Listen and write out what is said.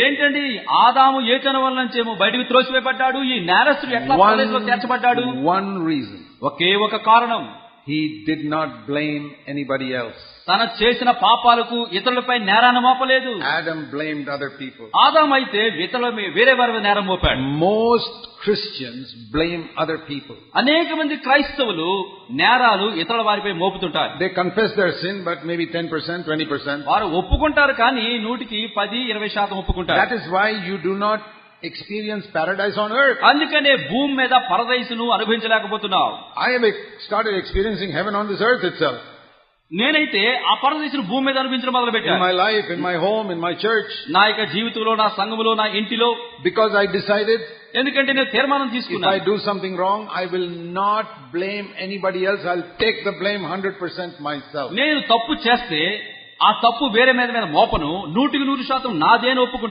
ఏంటండి ఆదాము ఏచన వల్ల నుంచేమో బయటికి త్రోసివేయబడ్డాడు, ఈ నేరస్తుడు ఎట్లా పరదేశంలో చేర్చబడ్డాడు? One reason. ఒకే ఒక కారణం, He did not blame anybody else. తన చేసిన పాపాలకు ఇతరులపై నేరాన్ని మోపలేదు. Adam blamed other people. ఆదాము అయితే ఇతరుల వేరే వారి నేరం Mopadu. Most Christians blame other people. అనేక మంది క్రైస్తవులు నేరాలు ఇతరుల వారిపై మోపుతుంటారు. They confess their sin, but maybe 10%, 20%. వారు ఒప్పుకుంటారు కానీ 100-20% ఒప్పుకుంటారు. That is why you do not experience paradise on earth. అందుకనే భూమి మీద పరదైసును అనుభవించలేకపోతున్నావు. I have started experiencing heaven on this earth itself. నేనైతే ఆ పరదైసును భూమి మీద అనుభవించడం మొదలు In పెట్టాను. my life, in my home, in my church. నా యొక్క జీవితంలో, నా సంఘములో, నా ఇంటిలో. Because I decided, ఎందుకంటే నేను తీర్మానం if తీసుకున్నాను, I do something wrong, I will not blame anybody else. I'll take the blame 100% myself. నేను తప్పు చేస్తే ఆ తప్పు వేరే మీద మోపను, 100% నాదేని ఒప్పుకుంటాను.